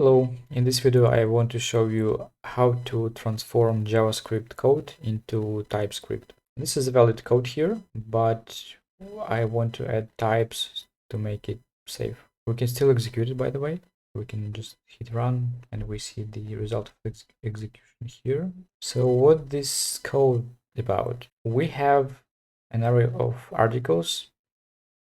Hello, in this video I want to show you how to transform JavaScript code into TypeScript. This is a valid code here, but I want to add types to make it safe. We can still execute it, by the way. We can just hit run and we see the result of execution here. So what this code about? We have an array of articles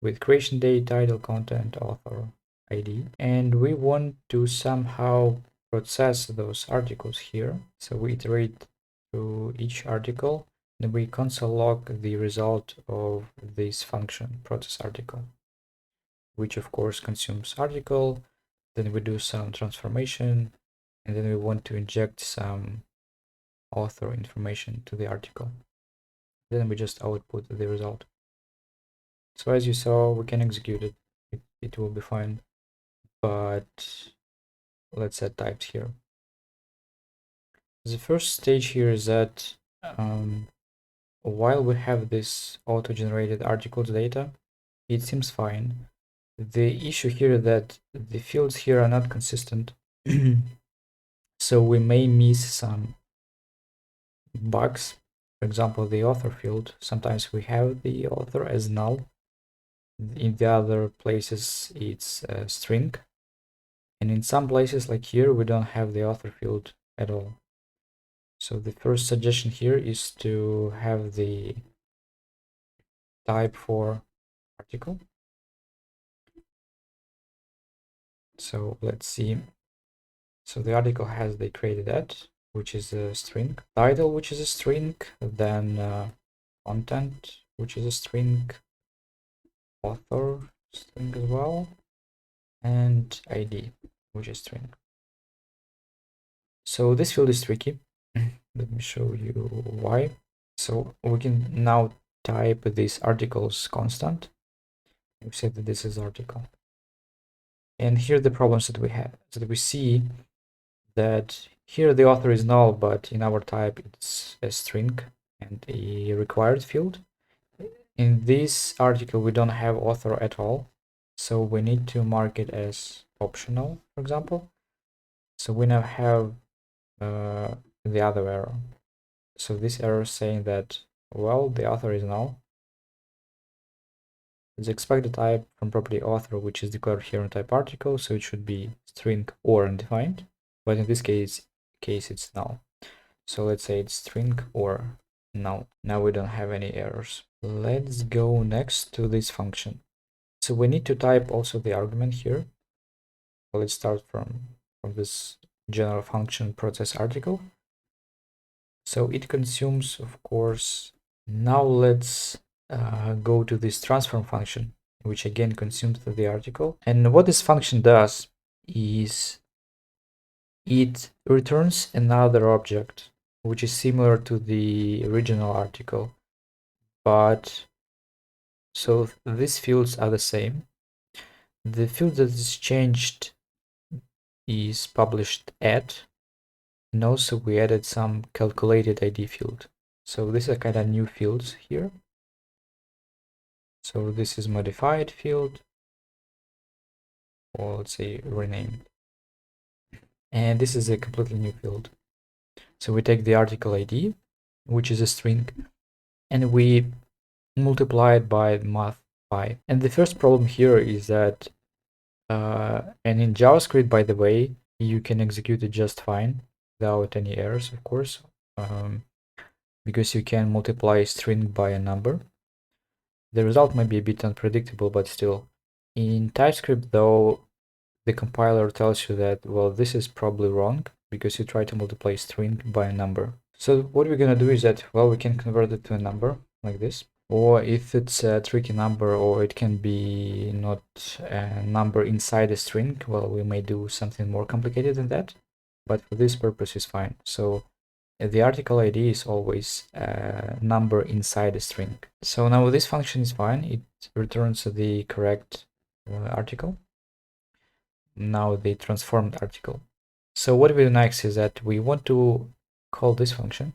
with creation date, title, content, author, ID, and we want to somehow process those articles here. So we iterate through each article and we console log the result of this function process article, which of course consumes article. Then we do some transformation and then we want to inject some author information to the article. Then we just output the result. So as you saw, we can execute it. It will be fine. But let's add types here. The first stage here is that while we have this auto-generated articles data, it seems fine. The issue here is that the fields here are not consistent. So we may miss some bugs. For example, the author field, sometimes we have the author as null. In the other places, it's a string. And in some places like here, we don't have the author field at all. So the first suggestion here is to have the type for article. So let's see. So the article has the created at, which is a string, title, which is a string, then content, which is a string, author, string as well, and ID, which is string. So this field is tricky. Let me show you why. So we can now type this article's constant. We say that this is article. And here are the problems that we have. So that we see that here the author is null, but in our type it's a string and a required field. In this article we don't have author at all, so we need to mark it as optional, for example. So we now have the other error. So this error is saying that, well, the author is null. Let's expect the type from property author, which is declared here in type article, so it should be string or undefined, but in this case it's null. So let's say it's string or null. Now we don't have any errors. Let's go next to this function. So we need to type also the argument here. Well, let's start from this general function process article. So it consumes, of course. Now let's go to this transform function, which again consumes the article. And what this function does is it returns another object, which is similar to the original article, but so these fields are the same. The field that is changed is published at, and also we added some calculated ID field. So these are kind of new fields here. So this is modified field, or let's say renamed. And this is a completely new field. So we take the article ID, which is a string, and we multiply it by math pi. And the first problem here is that, and in JavaScript, by the way, you can execute it just fine without any errors, of course, because you can multiply a string by a number. The result might be a bit unpredictable, but still. In TypeScript, though, the compiler tells you that, well, this is probably wrong because you try to multiply a string by a number. So what we're gonna do is that, well, we can convert it to a number like this. Or if it's a tricky number, or it can be not a number inside a string, well, we may do something more complicated than that. But for this purpose is fine. So the article ID is always a number inside a string. So now this function is fine. It returns the correct article. Now the transformed article. So what we do next is that we want to call this function,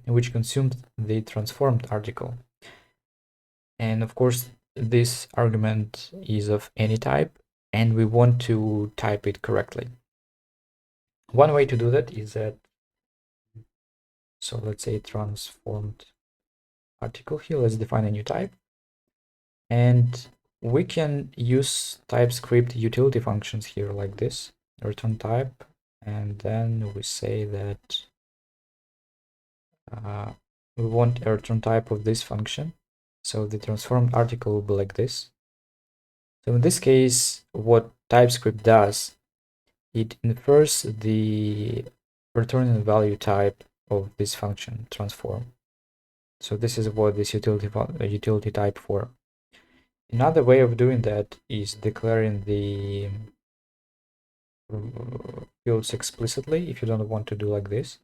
which consumes the transformed article. And of course, this argument is of any type. and we want to type it correctly. One way to do that is that, so let's say transformed article here, let's define a new type, and we can use Typescript utility functions here like this, return type, and then we say that we want a return type of this function. So the transformed article will be like this. So in this case, what Typescript does, it infers the return value type of this function transform. So this is what this utility type for. Another way of doing that is declaring the fields explicitly if you don't want to do like this.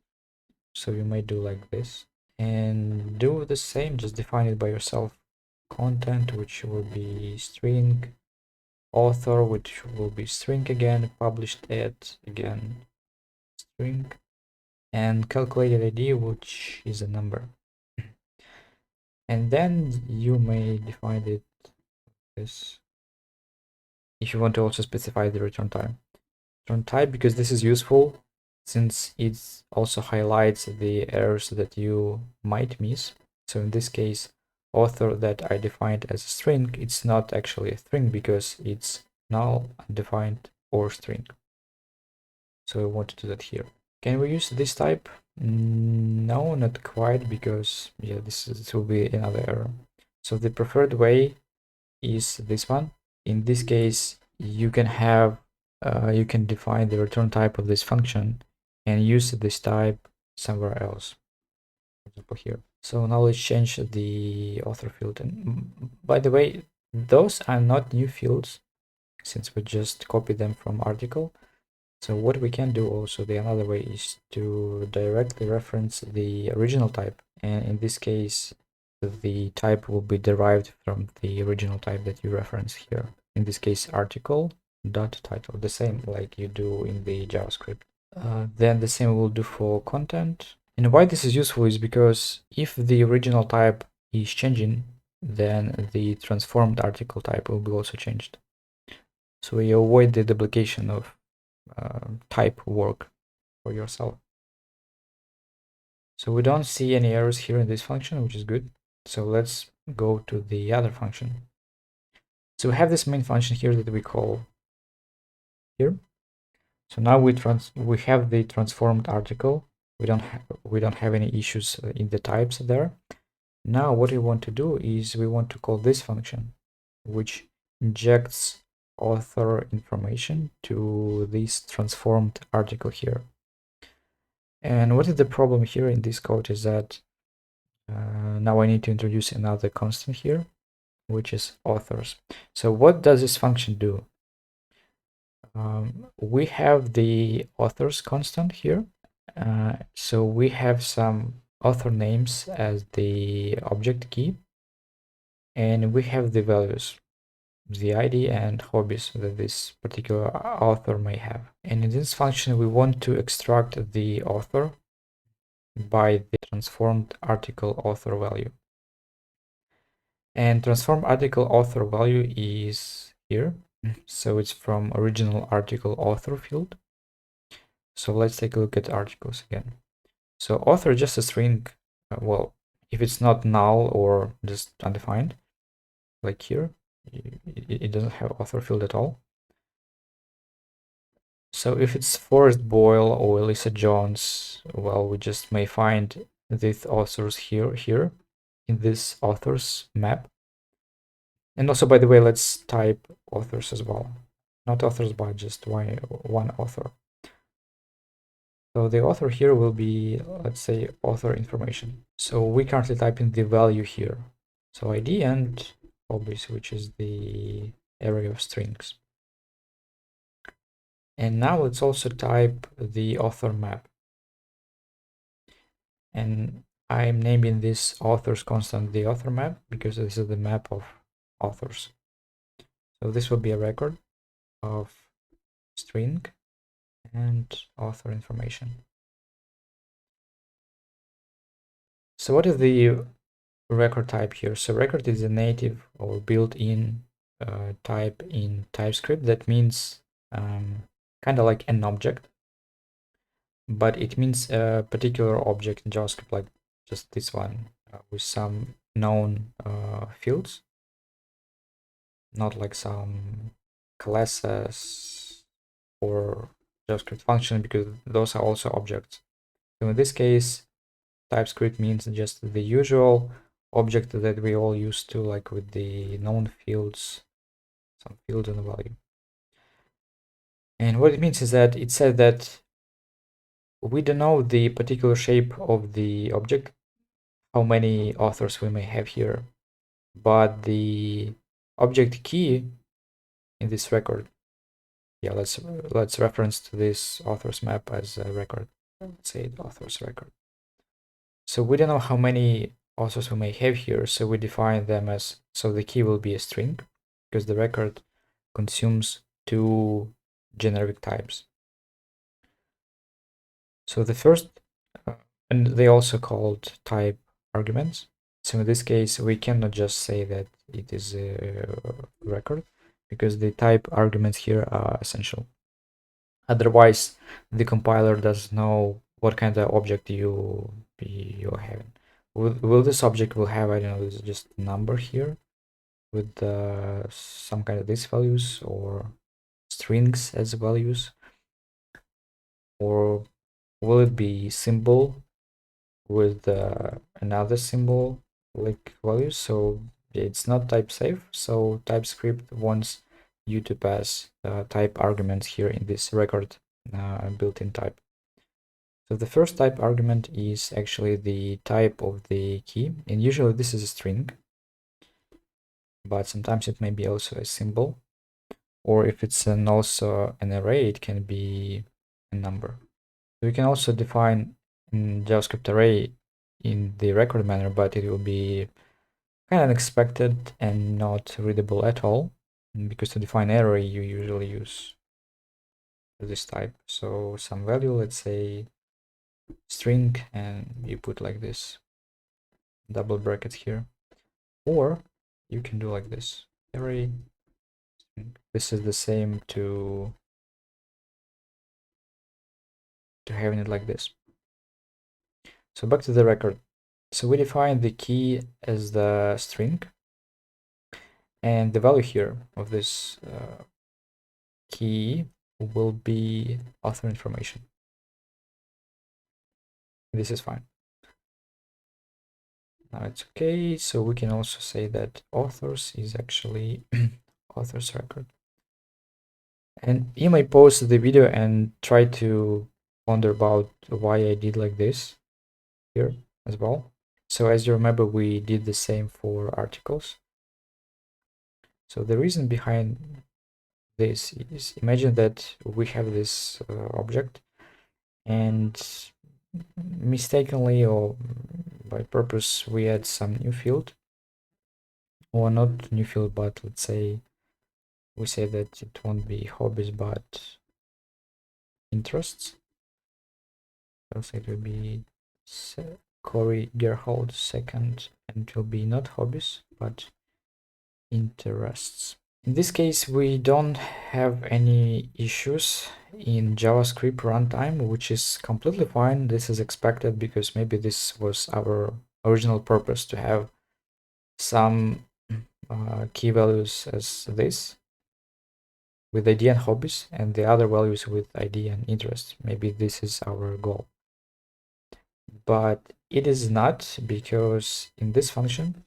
So you may do like this and do the same, just define it by yourself. Content, which will be string, author, which will be string again, published at again string, and calculated ID, which is a number. And then you may define it this if you want to also specify the return type, because this is useful since it also highlights the errors that you might miss. So in this case, author that I defined as a string, it's not actually a string because it's null, undefined, or string. So I want to do that here. Can we use this type? No, not quite, because yeah, this will be another error. So the preferred way is this one. In this case, you can have you can define the return type of this function and use this type somewhere else. For example, here. So now let's change the author field. And by the way, those are not new fields since we just copied them from article. So what we can do also, the another way is to directly reference the original type. And in this case, the type will be derived from the original type that you reference here. In this case, article dot title, the same like you do in the JavaScript. Then the same will do for content. And why this is useful is because if the original type is changing, then the transformed article type will be also changed. So you avoid the duplication of type work for yourself. So we don't see any errors here in this function, which is good. So let's go to the other function. So we have this main function here that we call here. So now we have the transformed article. We don't have any issues in the types there. Now what we want to do is we want to call this function, which injects author information to this transformed article here. And what is the problem here in this code is that now I need to introduce another constant here, which is authors. So what does this function do? We have the authors constant here. So we have some author names as the object key, and we have the values, the ID and hobbies that this particular author may have. And in this function, we want to extract the author by the transformed article author value. And transform article author value is here. So it's from original article author field. So let's take a look at articles again. So author is just a string. Well, if it's not null or just undefined, like here, it doesn't have author field at all. So if it's Forrest Boyle or Elisa Jones, well, we just may find these authors here in this authors map. And also, by the way, let's type authors as well. Not authors, but just one author. So the author here will be, let's say, author information. So we currently type in the value here. So ID and hobbies, which is the array of strings. And now let's also type the author map. And I'm naming this authors constant the author map because this is the map of authors. So this will be a record of string and author information. So what is the record type here? So record is a native or built-in type in Typescript that means kind of like an object, but it means a particular object in JavaScript, like just this one with some known fields, not like some classes or JavaScript function, because those are also objects. So in this case, TypeScript means just the usual object that we all used to, like with the known fields, some fields and a value. And what it means is that it said that we don't know the particular shape of the object, how many authors we may have here, but the object key in this record, yeah, let's reference to this authors map as a record. Let's say the authors record. So we don't know how many authors we may have here, so we define them as, so the key will be a string, because the record consumes two generic types. So the first, and they also called type arguments. So in this case, we cannot just say that it is a record, because the type arguments here are essential. Otherwise, the compiler doesn't know what kind of object you're having. Will this object will have, I don't know, just a number here with some kind of these values, or strings as values, or will it be symbol with another symbol like values? So it's not type safe, so TypeScript wants you to pass type arguments here in this record built-in type. So the first type argument is actually the type of the key, and usually this is a string, but sometimes it may be also a symbol, or if it's also an array, it can be a number. So we can also define JavaScript array in the record manner, but it will be kind of unexpected and not readable at all, because to define array you usually use this type. So some value, let's say string, and you put like this double brackets here, or you can do like this array. This is the same to having it like this. So back to the record. So we define the key as the string, and the value here of this key will be author information. This is fine. Now it's okay. So we can also say that authors is actually author's record. And you may pause the video and try to wonder about why I did like this here as well. So as you remember, we did the same for articles. So the reason behind this is, imagine that we have this object, and mistakenly or by purpose we add some new field, or not new field, but let's say we say that it won't be hobbies but interests. So it will be Corey Gerhold second, and it will be not hobbies but interests. In this case, we don't have any issues in JavaScript runtime, which is completely fine. This is expected because maybe this was our original purpose, to have some key values as this with ID and hobbies, and the other values with ID and interest. Maybe this is our goal. But it is not, because in this function,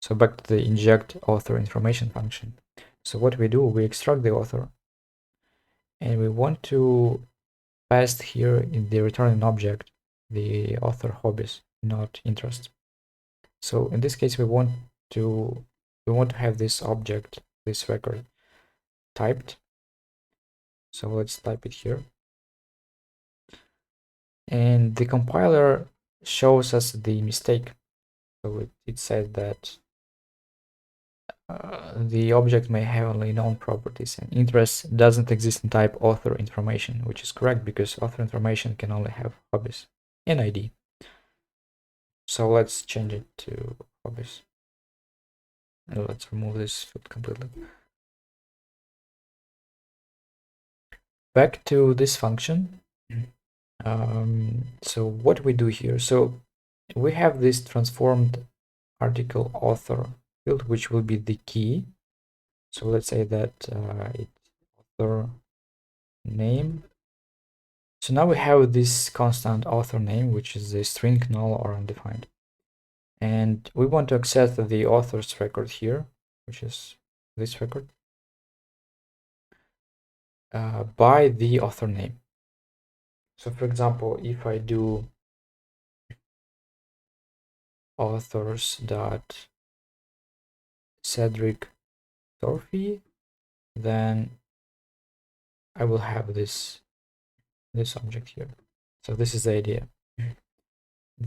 so back to the inject author information function. So what we do, we extract the author, and we want to pass here in the returning object the author hobbies, not interest. So in this case, we want to have this object, this record, typed. So let's type it here. And the compiler shows us the mistake. So it said that the object may have only known properties, and interest doesn't exist in type author information, which is correct because author information can only have hobbies and ID. So let's change it to hobbies. And let's remove this field completely. back to this function. So what we do here, so we have this transformed article author field, which will be the key. So let's say that it's author name. So now we have this constant author name, which is a string, null, or undefined. And we want to access the author's record here, which is this record, by the author name. So for example, if I do authors dot Cedric Thorpe, then I will have this object here. So this is the idea.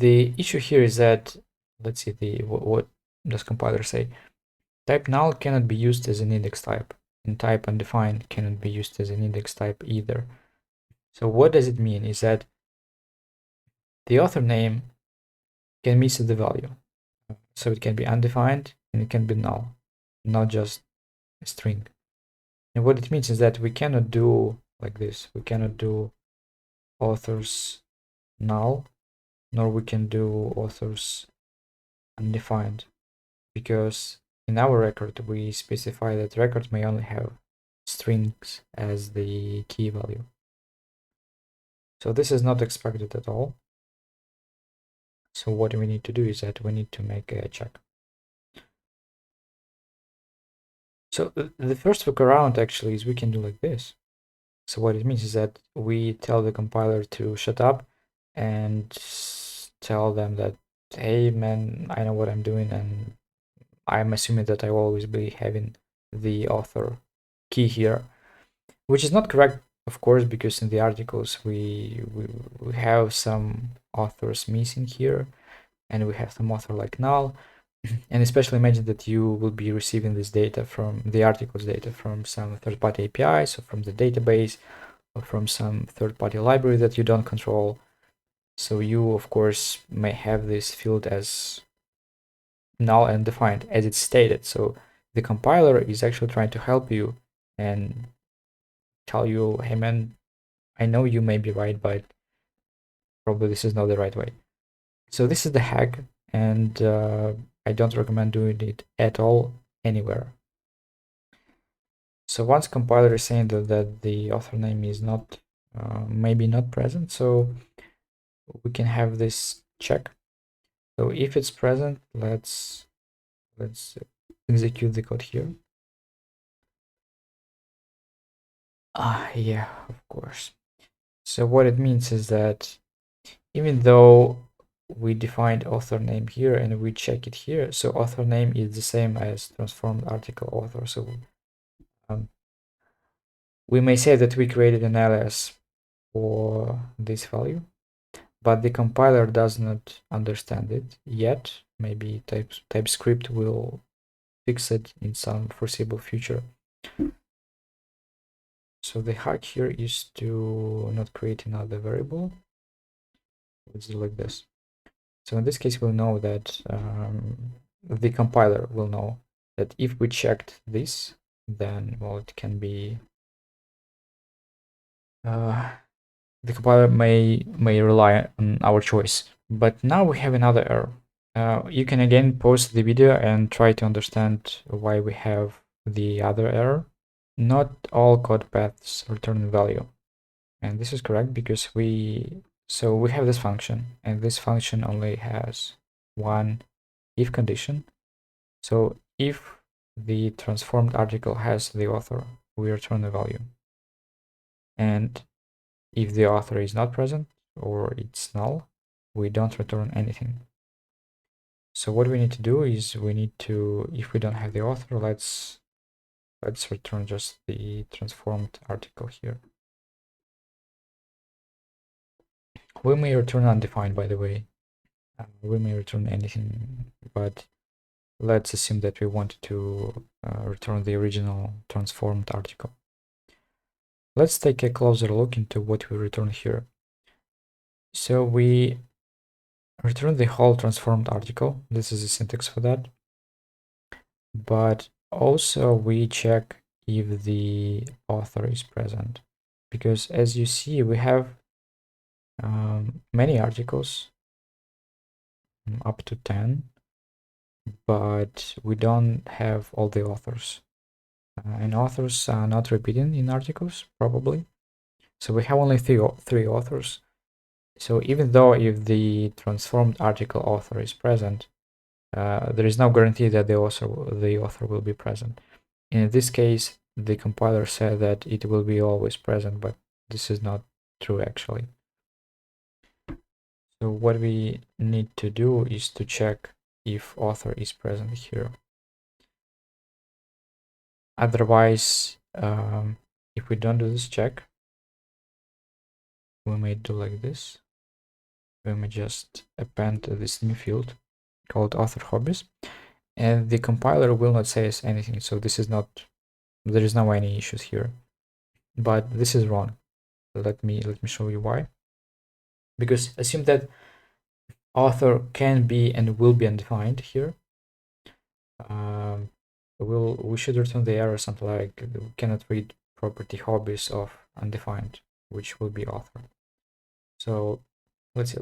The issue here is that, let's see, what does compiler say? Type null cannot be used as an index type, and type undefined cannot be used as an index type either. So what does it mean is that the author name can miss the value. So it can be undefined and it can be null, not just a string. And what it means is that we cannot do like this. We cannot do authors null, nor we can do authors undefined, because in our record we specify that record may only have strings as the key value. So this is not expected at all. So what we need to do is that we need to make a check. So the first workaround actually is we can do like this. So what it means is that we tell the compiler to shut up and tell them that, hey man, I know what I'm doing, and I'm assuming that I will always be having the author key here, which is not correct, of course, because in the articles we have some authors missing here, and we have some author like null. And especially imagine that you will be receiving this data from the articles data from some third-party APIs, or from the database, or from some third-party library that you don't control. So you, of course, may have this field as null and defined as it's stated. So the compiler is actually trying to help you and tell you, hey man, I know you may be right, but probably this is not the right way. So this is the hack, and I don't recommend doing it at all anywhere. So once compiler is saying that the author name is not maybe not present, so we can have this check. So if it's present, let's execute the code here. Yeah, of course. So what it means is that even though we defined author name here and we check it here, so author name is the same as transformed article author. So we may say that we created an alias for this value, but the compiler does not understand it yet. Maybe Typescript will fix it in some foreseeable future. So the hack here is to not create another variable. Let's do like this. So in this case, we'll know that the compiler will know that if we checked this, then, well, it can be the compiler may rely on our choice. But now we have another error. You can again pause the video and try to understand why we have the other error. Not all code paths return value, and this is correct because we have this function, and this function only has one if condition. So if the transformed article has the author, we return the value, and if the author is not present or it's null, we don't return anything. So what we need to do is we need to, if we don't have the author, let's return just the transformed article here. We may return undefined, by the way. We may return anything, but let's assume that we want to return the original transformed article. Let's take a closer look into what we return here. So we return the whole transformed article. This is the syntax for that. But also we check if the author is present. because as you see, we have many articles, up to 10, but we don't have all the authors. And authors are not repeating in articles, probably. So we have only three authors. So even though if the transformed article author is present, there is no guarantee that the author will be present. In this case, the compiler said that it will be always present, but this is not true actually. So what we need to do is to check if author is present here. Otherwise, if we don't do this check, we may do like this. We may just append this new field called author hobbies, and the compiler will not say us anything. So this is not, there is no any issues here, but this is wrong. Let me show you why. Because assume that author can be and will be undefined here. We should return the error something like we cannot read property hobbies of undefined, which will be author. So let's see.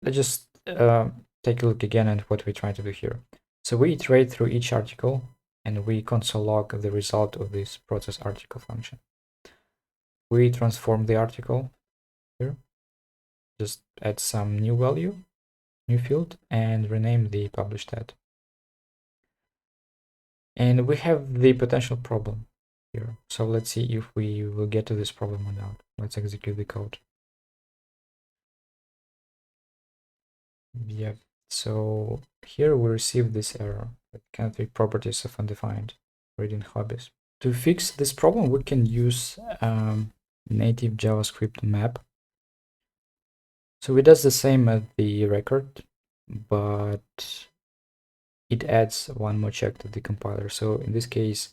Let's just take a look again at what we're trying to do here. So we iterate through each article and we console log the result of this process article function. We transform the article here, just add some new value, new field, and rename the published at. And we have the potential problem here. So let's see if we will get to this problem or not. Let's execute the code. Yeah, so here we receive this error that cannot read properties of undefined reading hobbies. To fix this problem, we can use native JavaScript map. So it does the same as the record, but it adds one more check to the compiler. So in this case,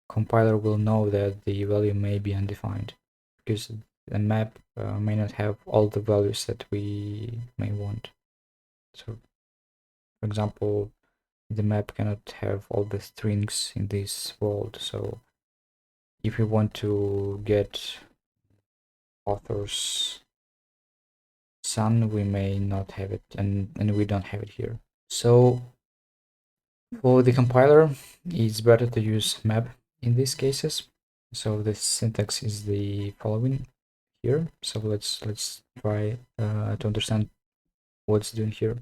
compiler will know that the value may be undefined because the map may not have all the values that we may want. So for example, the map cannot have all the strings in this world. So if we want to get author's son, we may not have it, and we don't have it here. So for the compiler, it's better to use map in these cases. So the syntax is the following here. So let's try to understand what's doing here.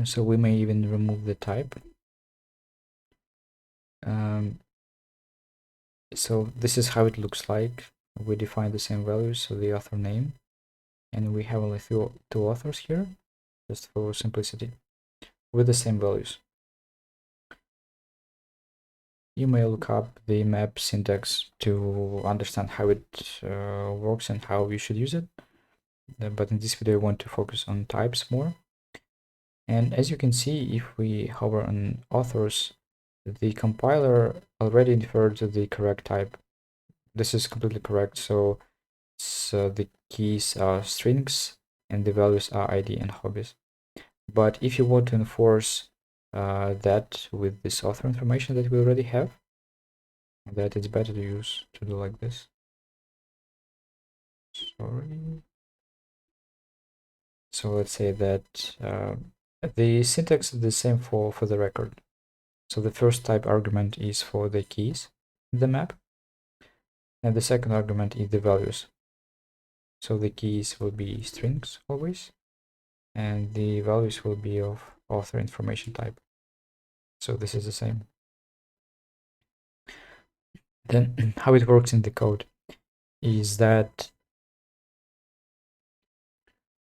So we may even remove the type. So this is how it looks like. We define the same values, so the author name, and we have only two authors here, just for simplicity, with the same values. You may look up the map syntax to understand how it works and how you should use it. But in this video, I want to focus on types more. And as you can see, if we hover on authors, the compiler already inferred the correct type. This is completely correct. So the keys are strings and the values are ID and hobbies. But if you want to enforce that with this author information that we already have, that it's better to do like this. Sorry. So let's say that the syntax is the same for the record. So the first type argument is for the keys in the map, and the second argument is the values. So the keys will be strings always, and the values will be of author information type. So this is the same. Then how it works in the code is that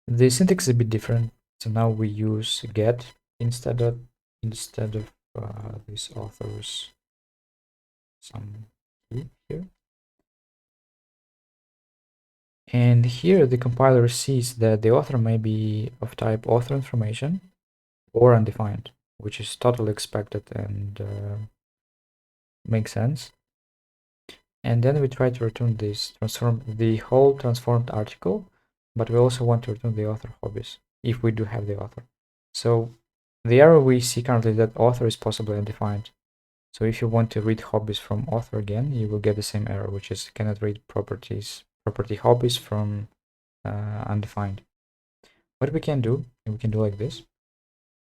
the syntax is a bit different. So now we use get instead of this author's some key here. And here the compiler sees that the author may be of type author information or undefined, which is totally expected and makes sense. And then we try to return this the whole transformed article, but we also want to return the author hobbies if we do have the author. So the error we see currently that author is possibly undefined. So if you want to read hobbies from author again, you will get the same error, which is cannot read property hobbies from undefined. What we can do like this.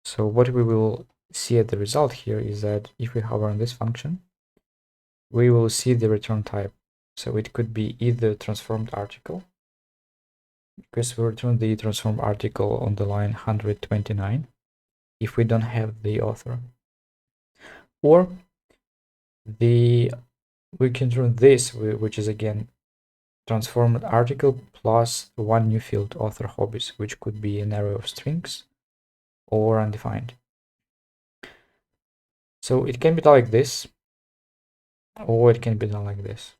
So what we will see at the result here is that if we hover on this function, we will see the return type. So it could be either transformed article, because we return the transformed article on the line 129 if we don't have the author, or we can run this, which is again transformed article plus one new field, author hobbies, which could be an array of strings or undefined. So it can be done like this, or it can be done like this.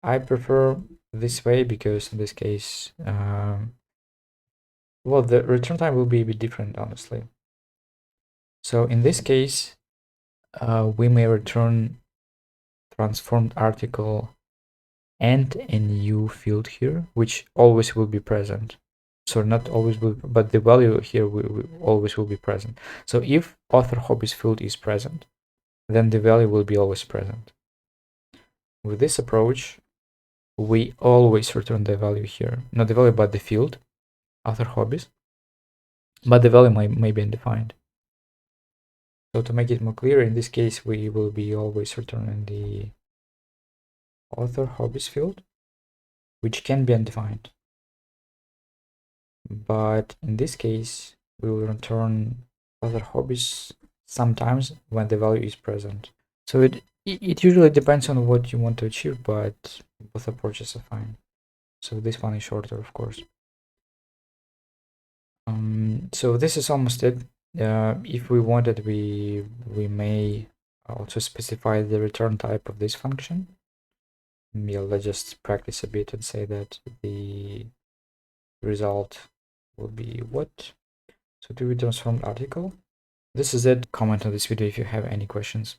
I prefer this way because in this case, well, the return time will be a bit different, honestly. So in this case, we may return transformed article and a new field here, which always will be present. So not always will, but the value here will always will be present. So if author hobbies field is present, then the value will be always present. With this approach, we always return the value here, not the value, but the field, author hobbies, but the value may be undefined. So to make it more clear, in this case, we will be always returning the author hobbies field, which can be undefined. But in this case, we will return other hobbies sometimes when the value is present. So it usually depends on what you want to achieve, but both approaches are fine. So this one is shorter, of course. So this is almost it. If we wanted, we may also specify the return type of this function. Yeah, let's just practice a bit and say that the result will be what? So do we transform article? This is it. Comment on this video if you have any questions.